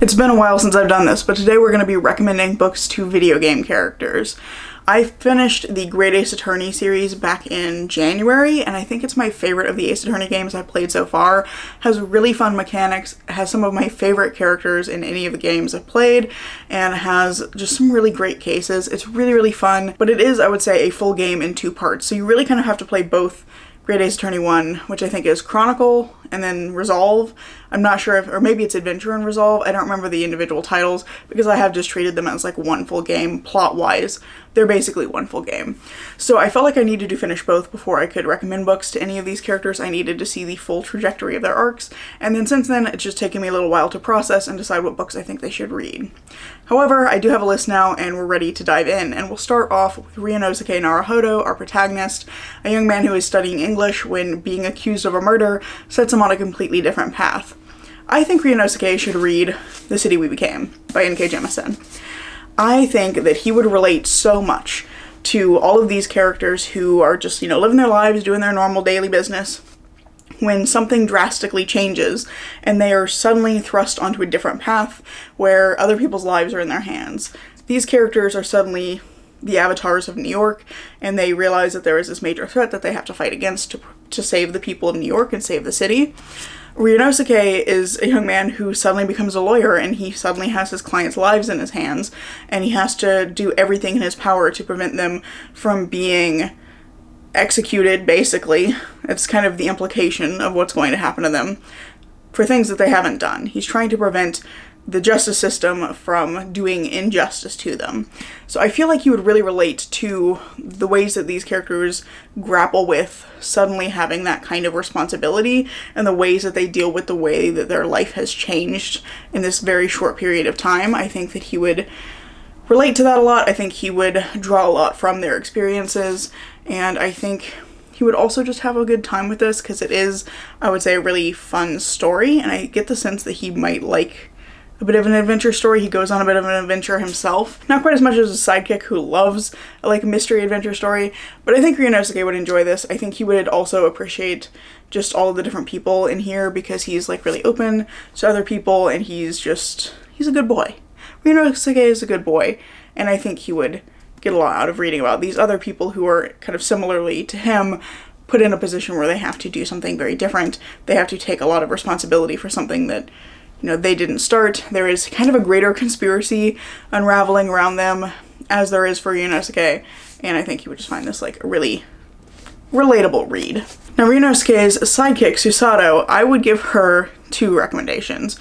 It's been a while since I've done this, but today we're going to be recommending books to video game characters. I finished the Great Ace Attorney series back in January, and I think it's my favorite of the Ace Attorney games I've played so far. It has really fun mechanics, has some of my favorite characters in any of the games I've played, and has just some really great cases. It's really, really fun, but it is, I would say, a full game in two parts, so you really kind of have to play both Great Ace Attorney 1, which I think is Chronicle, and then Resolve. I'm not sure if, or maybe it's Adventure and Resolve. I don't remember the individual titles because I have just treated them as like one full game plot-wise. They're basically one full game. So I felt like I needed to finish both before I could recommend books to any of these characters. I needed to see the full trajectory of their arcs, and then since then it's just taken me a little while to process and decide what books I think they should read. However, I do have a list now and we're ready to dive in, and we'll start off with Ryunosuke Naruhodo, our protagonist, a young man who is studying English when being accused of a murder sets him on a completely different path. I think Ryunosuke should read The City We Became by N.K. Jemisin. I think that he would relate so much to all of these characters who are just, living their lives, doing their normal daily business, when something drastically changes and they are suddenly thrust onto a different path where other people's lives are in their hands. These characters are suddenly the avatars of New York, and they realize that there is this major threat that they have to fight against to save the people of New York and save the city. Ryunosuke is a young man who suddenly becomes a lawyer, and he suddenly has his clients' lives in his hands, and he has to do everything in his power to prevent them from being executed, basically. It's kind of the implication of what's going to happen to them for things that they haven't done. He's trying to prevent the justice system from doing injustice to them. So I feel like you would really relate to the ways that these characters grapple with suddenly having that kind of responsibility, and the ways that they deal with the way that their life has changed in this very short period of time. I think that he would relate to that a lot. I think he would draw a lot from their experiences, and I think he would also just have a good time with this because it is, I would say, a really fun story, and I get the sense that he might like a bit of an adventure story. He goes on a bit of an adventure himself. Not quite as much as a sidekick who loves a mystery adventure story, but I think Ryunosuke would enjoy this. I think he would also appreciate just all of the different people in here because he's really open to other people, and he's a good boy. Ryunosuke is a good boy, and I think he would get a lot out of reading about these other people who are kind of similarly to him, put in a position where they have to do something very different. They have to take a lot of responsibility for something that they didn't start. There is kind of a greater conspiracy unraveling around them, as there is for Ryunosuke, and I think you would just find this a really relatable read. Now, Ryunosuke's sidekick, Susato, I would give her 2 recommendations.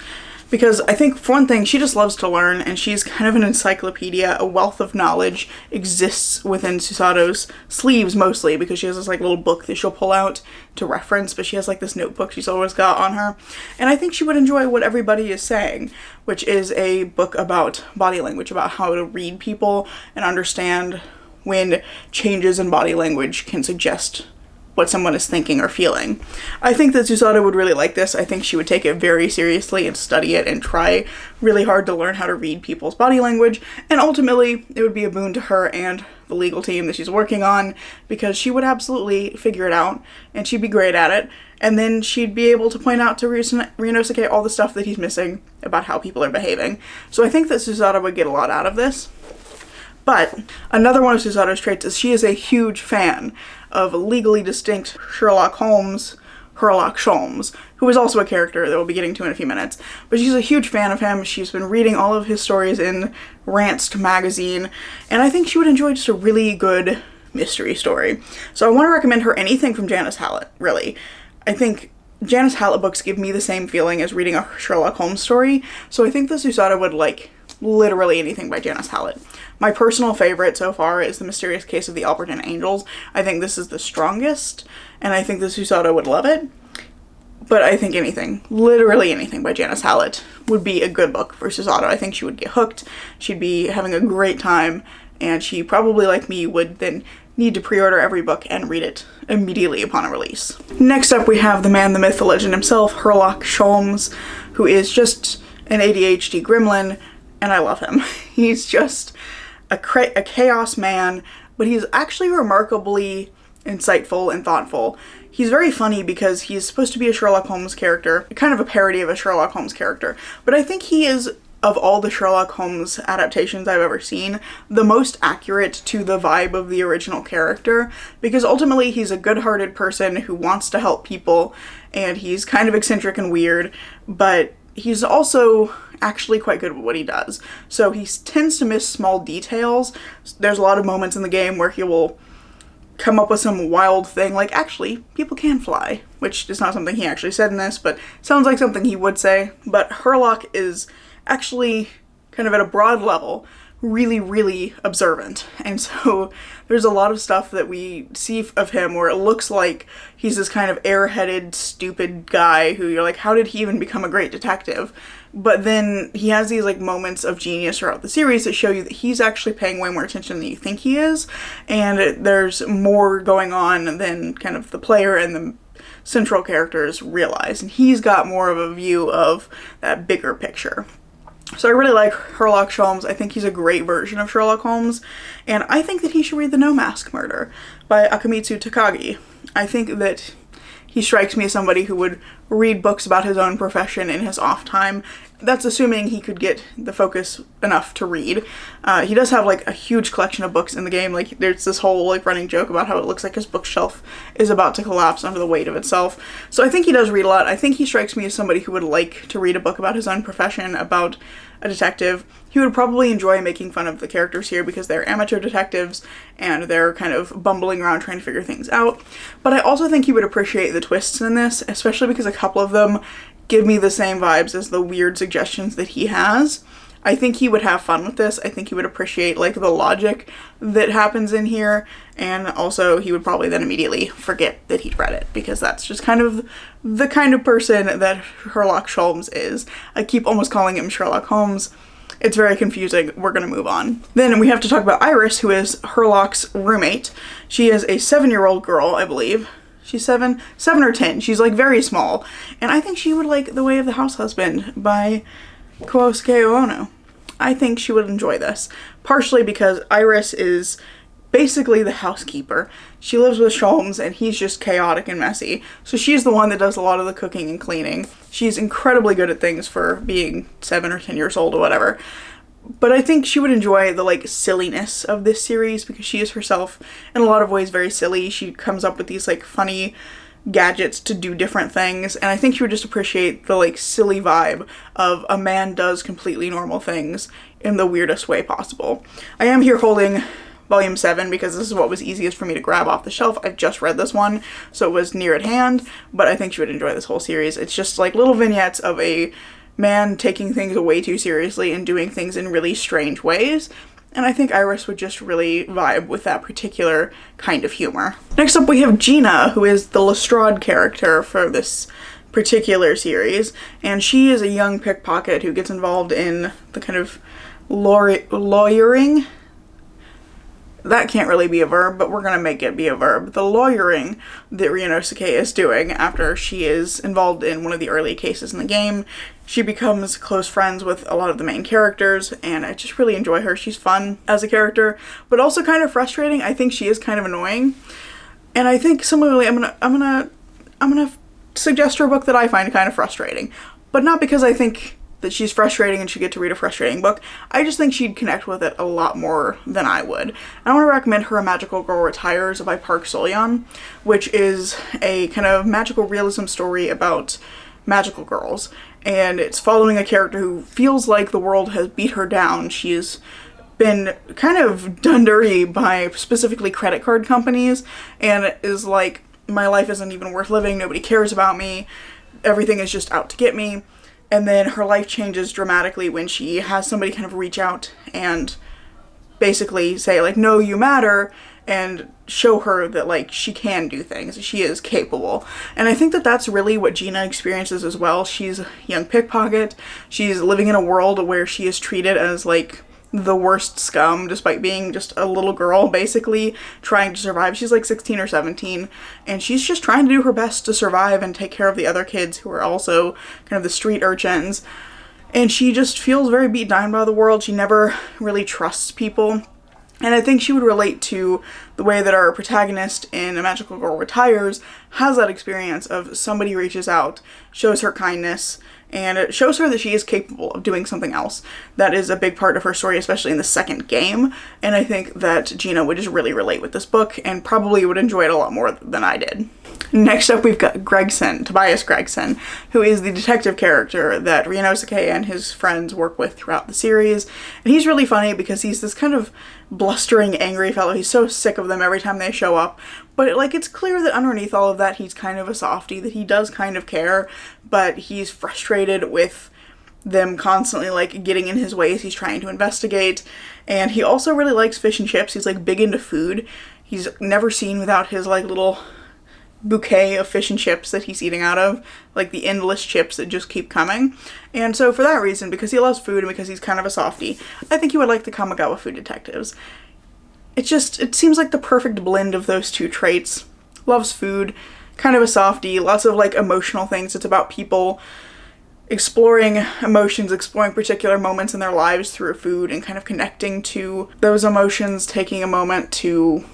Because I think, for one thing, she just loves to learn, and she's kind of an encyclopedia. A wealth of knowledge exists within Susato's sleeves, mostly, because she has this little book that she'll pull out to reference, but she has this notebook she's always got on her. And I think she would enjoy What Everybody Is Saying, which is a book about body language, about how to read people and understand when changes in body language can suggest what someone is thinking or feeling. I think that Susato would really like this. I think she would take it very seriously and study it and try really hard to learn how to read people's body language, and ultimately it would be a boon to her and the legal team that she's working on, because she would absolutely figure it out and she'd be great at it, and then she'd be able to point out to Ryunosuke all the stuff that he's missing about how people are behaving. So I think that Susato would get a lot out of this. But another one of Susato's traits is she is a huge fan of legally distinct Sherlock Holmes, Sherlock Sholmes, who is also a character that we'll be getting to in a few minutes. But she's a huge fan of him. She's been reading all of his stories in Rantst magazine, and I think she would enjoy just a really good mystery story. So I want to recommend her anything from Janice Hallett, really. I think Janice Hallett books give me the same feeling as reading a Sherlock Holmes story, so I think that Susato would like literally anything by Janice Hallett. My personal favorite so far is The Mysterious Case of the Alberton Angels. I think this is the strongest, and I think that Susato would love it. But I think anything, literally anything by Janice Hallett would be a good book for Susato. I think she would get hooked, she'd be having a great time, and she probably, like me, would then need to pre-order every book and read it immediately upon a release. Next up we have the man, the myth, the legend himself, Sherlock Sholmes, who is just an ADHD gremlin, and I love him. He's just a chaos man, but he's actually remarkably insightful and thoughtful. He's very funny because he's supposed to be a Sherlock Holmes character, kind of a parody of a Sherlock Holmes character, but I think he is of all the Sherlock Holmes adaptations I've ever seen, the most accurate to the vibe of the original character, because ultimately he's a good-hearted person who wants to help people, and he's kind of eccentric and weird, but he's also actually quite good at what he does. So he tends to miss small details. There's a lot of moments in the game where he will come up with some wild thing like, actually, people can fly, which is not something he actually said in this, but sounds like something he would say. But Sherlock is actually, kind of at a broad level, really, really observant. And so there's a lot of stuff that we see of him where it looks like he's this kind of airheaded, stupid guy who you're like, how did he even become a great detective? But then he has these like moments of genius throughout the series that show you that he's actually paying way more attention than you think he is, and there's more going on than kind of the player and the central characters realize, and he's got more of a view of that bigger picture. So I really like Sherlock Holmes. I think he's a great version of Sherlock Holmes, and I think that he should read The No Mask Murder by Akamitsu Takagi. I think that he strikes me as somebody who would read books about his own profession in his off time. That's assuming he could get the focus enough to read. He does have like a huge collection of books in the game. Like there's this whole like running joke about how it looks like his bookshelf is about to collapse under the weight of itself. So I think he does read a lot. I think he strikes me as somebody who would like to read a book about his own profession, about a detective. He would probably enjoy making fun of the characters here because they're amateur detectives and they're kind of bumbling around trying to figure things out. But I also think he would appreciate the twists in this, especially because a couple of them give me the same vibes as the weird suggestions that he has. I think he would have fun with this. I think he would appreciate like the logic that happens in here, and also he would probably then immediately forget that he'd read it, because that's just kind of the kind of person that Sherlock Holmes is. I keep almost calling him Sherlock Holmes. It's very confusing. We're gonna move on. Then we have to talk about Iris, who is Sherlock's roommate. She is a 7-year-old girl, I believe. She's 7 or 10. She's like very small. And I think she would like The Way of the House Husband by Kosuke Ono. I think she would enjoy this. Partially because Iris is basically the housekeeper. She lives with Sholmes and he's just chaotic and messy. So she's the one that does a lot of the cooking and cleaning. She's incredibly good at things for being 7 or 10 years old or whatever. But I think she would enjoy the like silliness of this series because she is herself in a lot of ways very silly. She comes up with these like funny gadgets to do different things, and I think she would just appreciate the like silly vibe of a man does completely normal things in the weirdest way possible. I am here holding volume 7 because this is what was easiest for me to grab off the shelf. I've just read this one, so it was near at hand, but I think she would enjoy this whole series. It's just like little vignettes of a man taking things way too seriously and doing things in really strange ways. And I think Iris would just really vibe with that particular kind of humor. Next up we have Gina, who is the Lestrade character for this particular series. And she is a young pickpocket who gets involved in the kind of lawyering. That can't really be a verb, but we're gonna make it be a verb. The lawyering that Ryunosuke is doing after she is involved in one of the early cases in the game. She becomes close friends with a lot of the main characters, and I just really enjoy her. She's fun as a character, but also kind of frustrating. I think she is kind of annoying. And I think similarly, I'm gonna suggest her a book that I find kind of frustrating. But not because I think that she's frustrating and should get to read a frustrating book. I just think she'd connect with it a lot more than I would. I want to recommend her A Magical Girl Retires by Park Solyon, which is a kind of magical realism story about magical girls. And it's following a character who feels like the world has beat her down. She's been kind of done dirty by specifically credit card companies and is like, my life isn't even worth living, nobody cares about me, everything is just out to get me. And then her life changes dramatically when she has somebody kind of reach out and basically say like, no, you matter, and show her that like she can do things, she is capable. And I think that that's really what Gina experiences as well. She's a young pickpocket, she's living in a world where she is treated as like the worst scum despite being just a little girl basically trying to survive. She's like 16 or 17 and she's just trying to do her best to survive and take care of the other kids who are also kind of the street urchins. And she just feels very beat down by the world. She never really trusts people. And I think she would relate to the way that our protagonist in A Magical Girl Retires has that experience of somebody reaches out, shows her kindness, and it shows her that she is capable of doing something else. That is a big part of her story, especially in the second game, and I think that Gina would just really relate with this book and probably would enjoy it a lot more than I did. Next up, we've got Gregson, Tobias Gregson, who is the detective character that Ryunosuke and his friends work with throughout the series. And he's really funny because he's this kind of blustering, angry fellow. He's so sick of them every time they show up. But, like, it's clear that underneath all of that, he's kind of a softie, that he does kind of care, but he's frustrated with them constantly, like, getting in his way as he's trying to investigate. And he also really likes fish and chips. He's, like, big into food. He's never seen without his, like, little bouquet of fish and chips that he's eating out of, like the endless chips that just keep coming. And so for that reason, because he loves food and because he's kind of a softie, I think he would like the Kamigawa Food Detectives. It seems like the perfect blend of those two traits. Loves food, kind of a softie, lots of like emotional things. It's about people exploring emotions, exploring particular moments in their lives through food and kind of connecting to those emotions, taking a moment to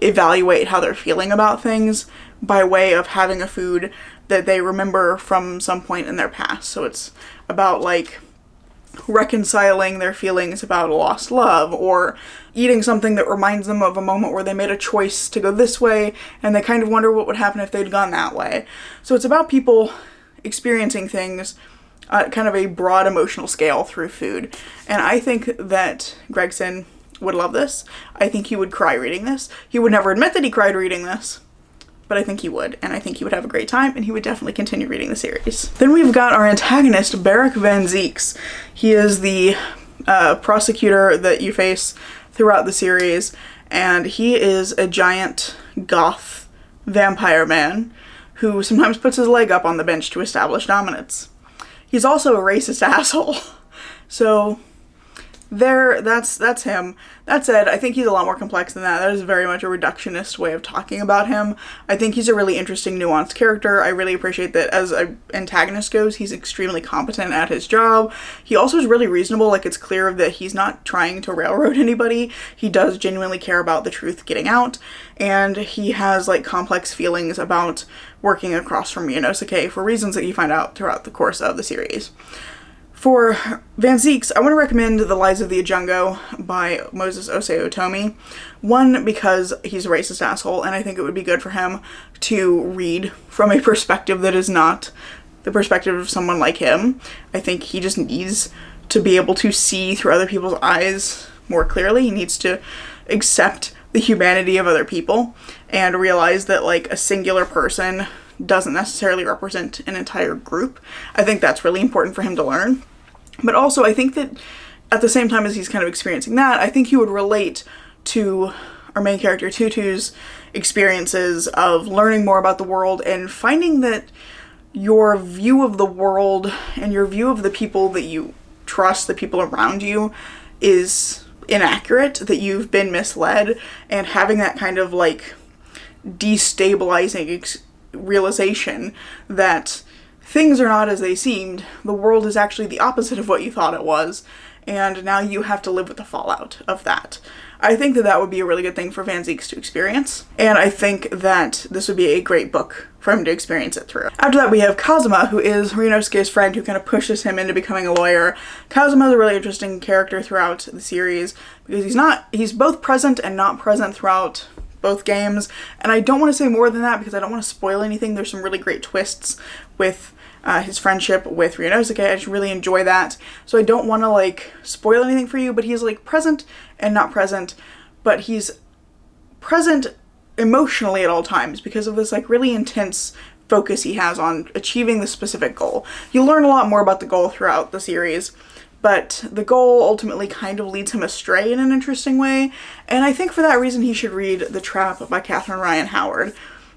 evaluate how they're feeling about things by way of having a food that they remember from some point in their past. So it's about like reconciling their feelings about a lost love, or eating something that reminds them of a moment where they made a choice to go this way and they kind of wonder what would happen if they'd gone that way. So it's about people experiencing things at kind of a broad emotional scale through food. And I think that Gregson would love this. I think he would cry reading this. He would never admit that he cried reading this, but I think he would, and I think he would have a great time, and he would definitely continue reading the series. Then we've got our antagonist, Barrick Van Zieks. He is the prosecutor that you face throughout the series, and he is a giant goth vampire man who sometimes puts his leg up on the bench to establish dominance. He's also a racist asshole. So that's him. That said, I think he's a lot more complex than that. That is very much a reductionist way of talking about him. I think he's a really interesting, nuanced character. I really appreciate that as an antagonist goes, he's extremely competent at his job. He also is really reasonable. Like, it's clear that he's not trying to railroad anybody. He does genuinely care about the truth getting out, and he has, like, complex feelings about working across from Ryunosuke for reasons that you find out throughout the course of the series. For Van Zieks, I want to recommend The Lies of the Ajungo by Moses Osei Otomi. One, because he's a racist asshole, and I think it would be good for him to read from a perspective that is not the perspective of someone like him. I think he just needs to be able to see through other people's eyes more clearly. He needs to accept the humanity of other people and realize that, like, a singular person doesn't necessarily represent an entire group. I think that's really important for him to learn. But also, I think that at the same time as he's kind of experiencing that, I think he would relate to our main character Tutu's experiences of learning more about the world and finding that your view of the world and your view of the people that you trust, the people around you, is inaccurate, that you've been misled, and having that kind of like destabilizing realization that things are not as they seemed, the world is actually the opposite of what you thought it was, and now you have to live with the fallout of that. I think that that would be a really good thing for Van Zieks to experience, and I think that this would be a great book for him to experience it through. After that, we have Kazuma, who is Ryunosuke's friend who kind of pushes him into becoming a lawyer. Kazuma is a really interesting character throughout the series because he's both present and not present throughout both games, and I don't want to say more than that because I don't want to spoil anything. There's some really great twists with his friendship with Ryunosuke. I just really enjoy that, so I don't want to like spoil anything for you, but he's like present and not present, but he's present emotionally at all times because of this like really intense focus he has on achieving the specific goal. You learn a lot more about the goal throughout the series, but the goal ultimately kind of leads him astray in an interesting way, and I think for that reason he should read The Trap by Catherine Ryan Howard.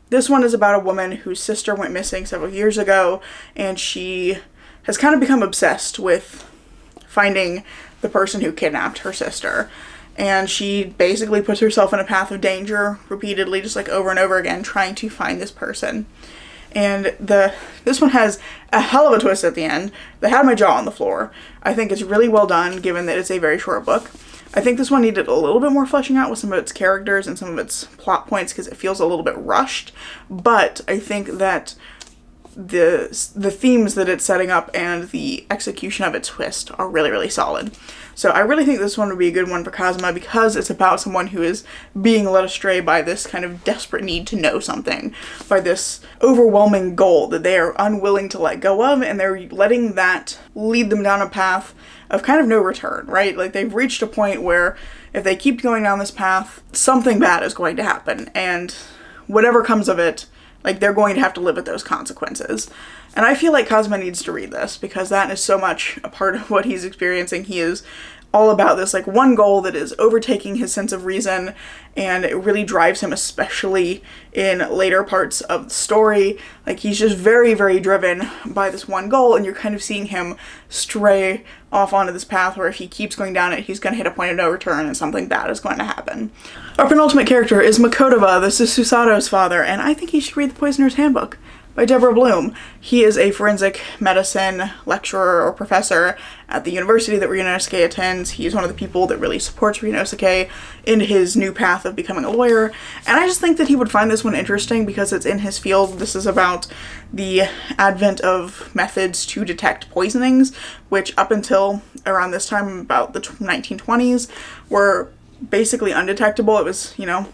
This one is about a woman whose sister went missing several years ago, and she has kind of become obsessed with finding the person who kidnapped her sister. And she basically puts herself in a path of danger repeatedly, just like over and over again, trying to find this person. And this one has a hell of a twist at the end that had my jaw on the floor. I think it's really well done, given that it's a very short book. I think this one needed a little bit more fleshing out with some of its characters and some of its plot points because it feels a little bit rushed. But I think that the themes that it's setting up and the execution of its twist are really, really solid. So I really think this one would be a good one for Kazuma because it's about someone who is being led astray by this kind of desperate need to know something, by this overwhelming goal that they are unwilling to let go of, and they're letting that lead them down a path of kind of no return, right? Like, they've reached a point where if they keep going down this path, something bad is going to happen, and whatever comes of it, like, they're going to have to live with those consequences. And I feel like Kazuma needs to read this because that is so much a part of what he's experiencing. He is all about this, like, one goal that is overtaking his sense of reason, and it really drives him, especially in later parts of the story. Like, he's just very, very driven by this one goal, and you're kind of seeing him stray off onto this path where if he keeps going down it, he's going to hit a point of no return and something bad is going to happen. Our penultimate character is Makodova. This is Susato's father, and I think he should read The Poisoner's Handbook by Deborah Bloom. He is a forensic medicine lecturer or professor at the university that Ryunosuke attends. He's one of the people that really supports Ryunosuke in his new path of becoming a lawyer. And I just think that he would find this one interesting because it's in his field. This is about the advent of methods to detect poisonings, which up until around this time, about the 1920s, were basically undetectable. It was, you know,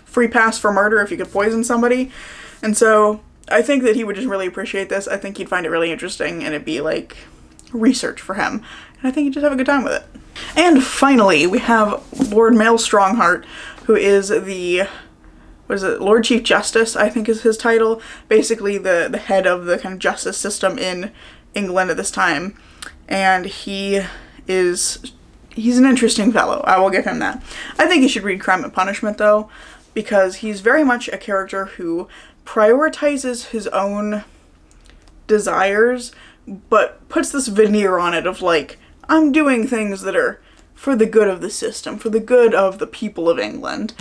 free pass for murder if you could poison somebody. And so I think that he would just really appreciate this. I think he'd find it really interesting, and it'd be like research for him. And I think he'd just have a good time with it. And finally, we have Lord Mael Strongheart, who is the, what is it, Lord Chief Justice, I think is his title. Basically the head of the kind of justice system in England at this time. And he's an interesting fellow. I will give him that. I think you should read Crime and Punishment, though, because he's very much a character who prioritizes his own desires, but puts this veneer on it of like, I'm doing things that are for the good of the system, for the good of the people of England.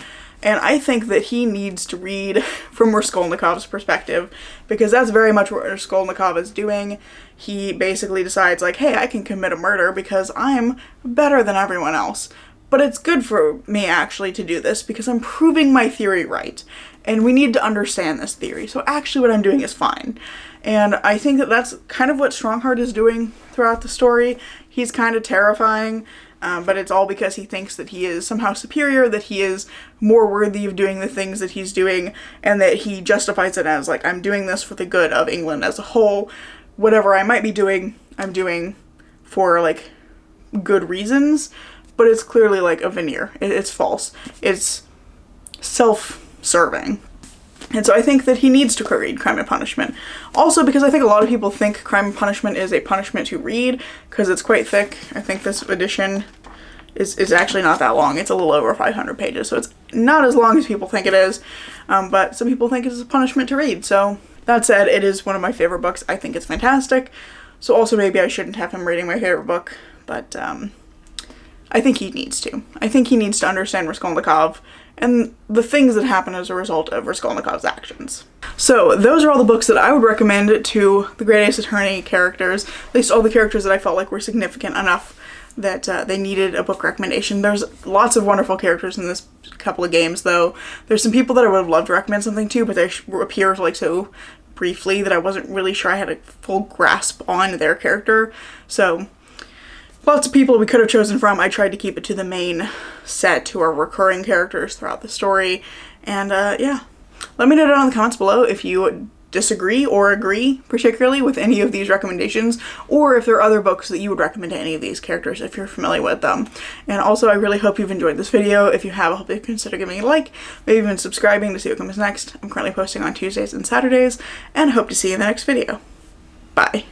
And I think that he needs to read from Raskolnikov's perspective, because that's very much what Raskolnikov is doing. He basically decides like, hey, I can commit a murder because I'm better than everyone else. But it's good for me actually to do this because I'm proving my theory right. And we need to understand this theory. So actually what I'm doing is fine. And I think that that's kind of what Strongheart is doing throughout the story. He's kind of terrifying, but it's all because he thinks that he is somehow superior, that he is more worthy of doing the things that he's doing, and that he justifies it as like, I'm doing this for the good of England as a whole. Whatever I might be doing, I'm doing for like good reasons, but it's clearly like a veneer. It's false. It's self-serving. And so I think that he needs to read Crime and Punishment. Also because I think a lot of people think Crime and Punishment is a punishment to read because it's quite thick. I think this edition is actually not that long. It's a little over 500 pages, so it's not as long as people think it is. But some people think it's a punishment to read. So that said, it is one of my favorite books. I think it's fantastic. So also maybe I shouldn't have him reading my favorite book, but I think he needs to. I think he needs to understand Raskolnikov and the things that happen as a result of Raskolnikov's actions. So those are all the books that I would recommend to the Great Ace Attorney characters, at least all the characters that I felt like were significant enough that they needed a book recommendation. There's lots of wonderful characters in this couple of games, though. There's some people that I would have loved to recommend something to, but they appear like so briefly that I wasn't really sure I had a full grasp on their character. So lots of people we could have chosen from. I tried to keep it to the main set who are recurring characters throughout the story. And yeah, let me know down in the comments below if you disagree or agree particularly with any of these recommendations, or if there are other books that you would recommend to any of these characters if you're familiar with them. And also, I really hope you've enjoyed this video. If you have, I hope you consider giving a like, maybe even subscribing to see what comes next. I'm currently posting on Tuesdays and Saturdays, and I hope to see you in the next video. Bye.